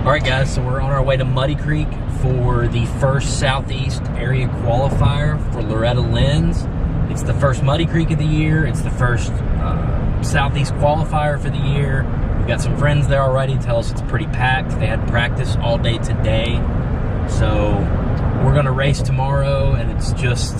Alright guys, so we're on our way to Muddy Creek for the first Southeast area qualifier for Loretta Lynn's. It's the first Muddy Creek of the year. It's the first Southeast qualifier for the year. We've got some friends there already. Tell us it's pretty packed. They had practice all day today. So we're gonna race tomorrow, and it's just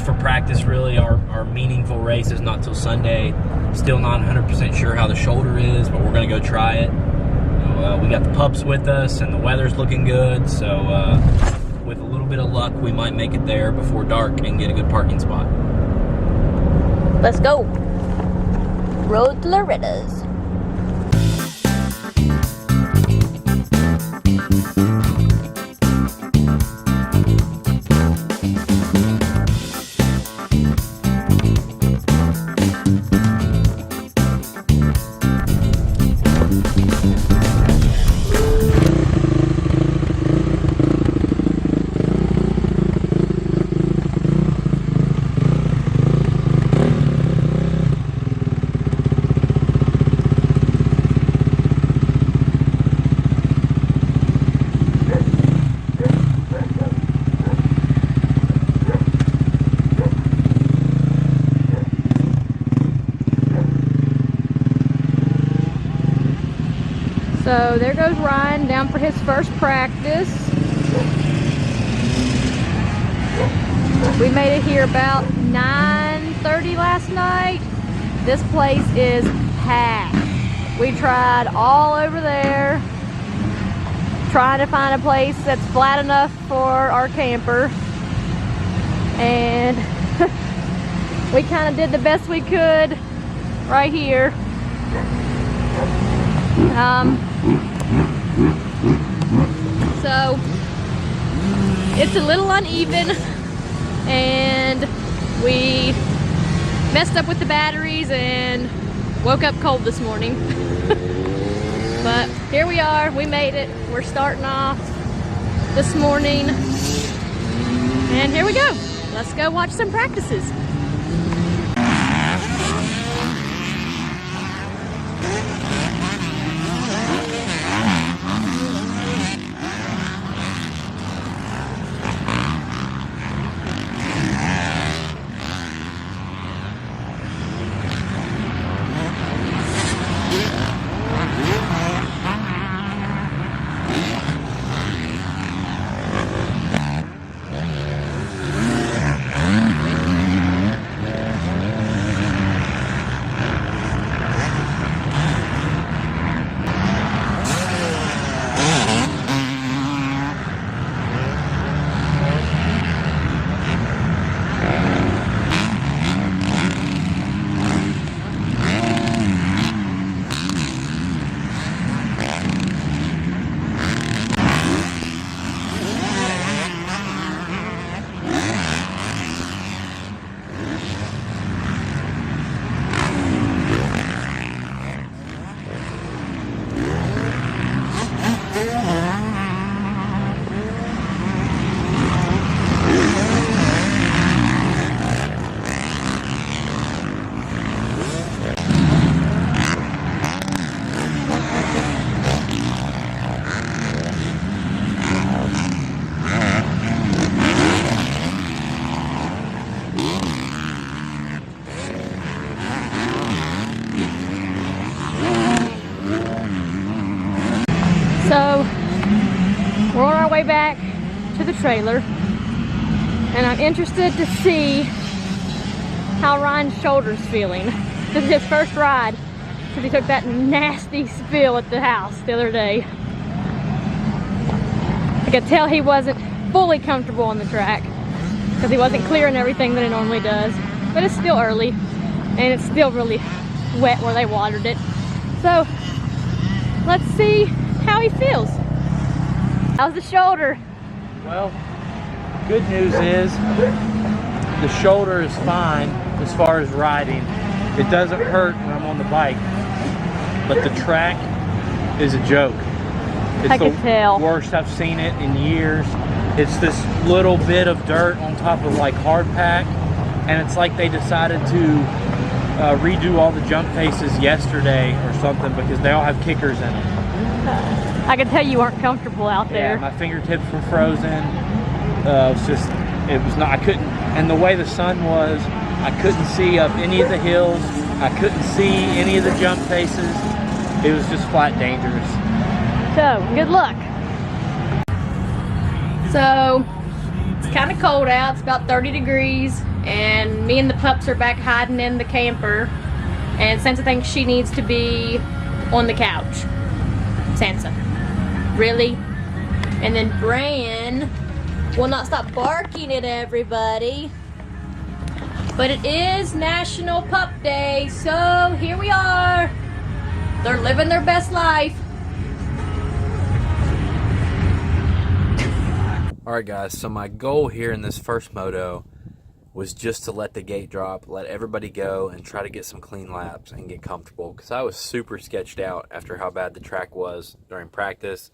for practice really. Our meaningful race is not till Sunday. Still not 100% sure how the shoulder is, but we're gonna go try it. We got the pups with us, and the weather's looking good, so with a little bit of luck, we might make it there before dark and get a good parking spot. Let's go. Road to Loretta's. So there goes Ryan down for his first practice. We made it here about 9:30 last night. This place is packed. We tried all over there, trying to find a place that's flat enough for our camper. And we kind of did the best we could right here. So it's a little uneven, and we messed up with the batteries and woke up cold this morning. But here we are, we made it. We're starting off this morning, and here we go. Let's go watch some practices. So we're on our way back to the trailer, and I'm interested to see how Ryan's shoulder's feeling. This is his first ride since he took that nasty spill at the house the other day. I could tell he wasn't fully comfortable on the track because he wasn't clearing everything that he normally does. But it's still early, and it's still really wet where they watered it. So let's see how he feels. How's the shoulder? Well, good news is the shoulder is fine as far as riding. It doesn't hurt when I'm on the bike, but the track is a joke. It's the worst I've seen it in years. It's this little bit of dirt on top of like hard pack, and it's like they decided to redo all the jump faces yesterday or something because they all have kickers in them. I could tell you weren't comfortable out there. Yeah, my fingertips were frozen. It was not, I couldn't, and the way the sun was, I couldn't see up any of the hills. I couldn't see any of the jump faces. It was just flat dangerous. So, good luck. So, it's kind of cold out. It's about 30 degrees, and me and the pups are back hiding in the camper. And Sansa thinks she needs to be on the couch. Sansa, really? And then Bran will not stop barking at everybody. But it is National Pup Day, so here we are. They're living their best life. Alright guys, so my goal here in this first moto was just to let the gate drop, let everybody go, and try to get some clean laps and get comfortable, because I was super sketched out after how bad the track was during practice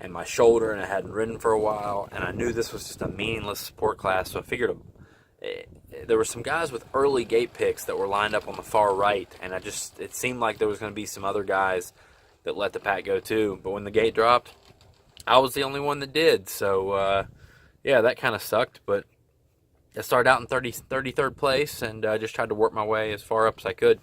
and my shoulder, and I hadn't ridden for a while, and I knew this was just a meaningless support class, so I figured there were some guys with early gate picks that were lined up on the far right, and it seemed like there was going to be some other guys that let the pack go too, but when the gate dropped, I was the only one that did, so yeah, that kind of sucked, but I started out in 33rd place, and I just tried to work my way as far up as I could.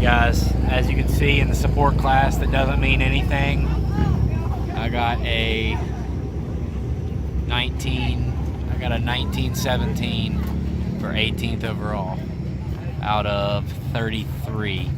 Guys, as you can see in the support class that doesn't mean anything, I got a 1917 for 18th overall out of 33.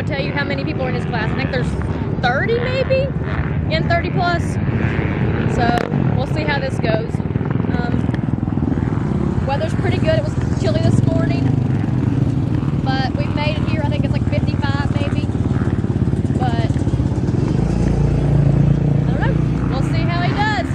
Tell you how many people are in his class. I think there's 30 maybe, and 30 plus. So we'll see how this goes. Weather's pretty good. It was chilly this morning, but we've made it here. I think it's like 55 maybe, but I don't know. We'll see how he does.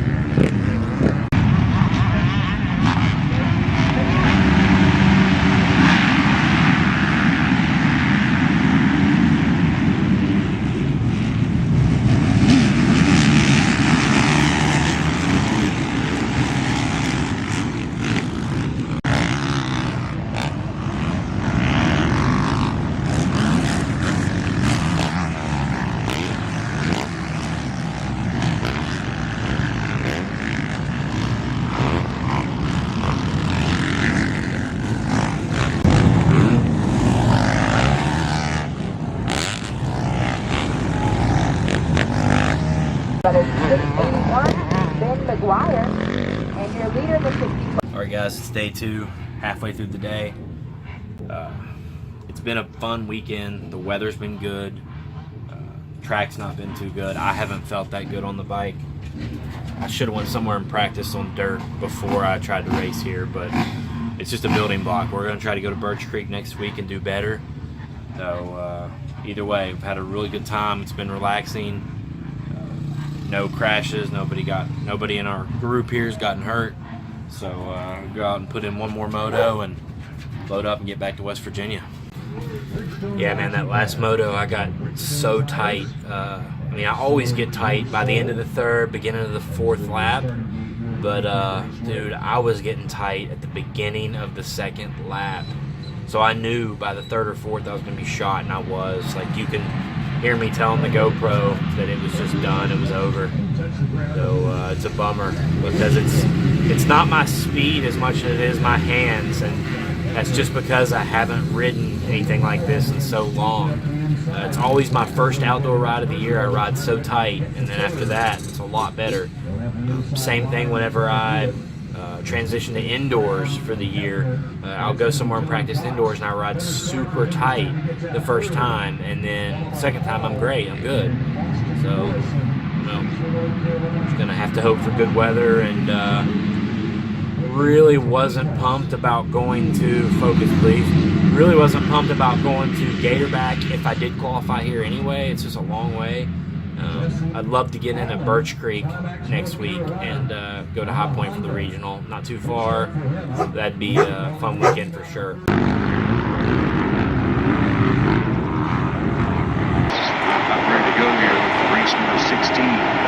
Alright guys, it's day 2, halfway through the day. It's been a fun weekend. The weather's been good. Track's not been too good. I haven't felt that good on the bike. I should have went somewhere and practiced on dirt before I tried to race here, but it's just a building block. We're going to try to go to Birch Creek next week and do better. So either way, we've had a really good time. It's been relaxing. No crashes. Nobody in our group here has gotten hurt. So we'll go out and put in one more moto and load up and get back to West Virginia. Yeah, man, that last moto I got so tight. I mean, I always get tight by the end of the third, beginning of the fourth lap. But dude, I was getting tight at the beginning of the second lap. So I knew by the third or fourth I was going to be shot, and I was. Like, you can hear me telling the GoPro that it was just done, it was over. So it's a bummer because it's not my speed as much as it is my hands, and that's just because I haven't ridden anything like this in so long. It's always my first outdoor ride of the year. I ride so tight, and then after that it's a lot better. Same thing whenever I transition to indoors for the year. I'll go somewhere and practice indoors, and I ride super tight the first time, and then the second time I'm great, I'm good. So, you know, just gonna have to hope for good weather, and really wasn't pumped about going to Focus, please. Really wasn't pumped about going to Gatorback if I did qualify here anyway. It's just a long way. I'd love to get in at Birch Creek next week and go to High Point for the regional. Not too far. That'd be a fun weekend for sure. I'm ready to go here. Race number 16.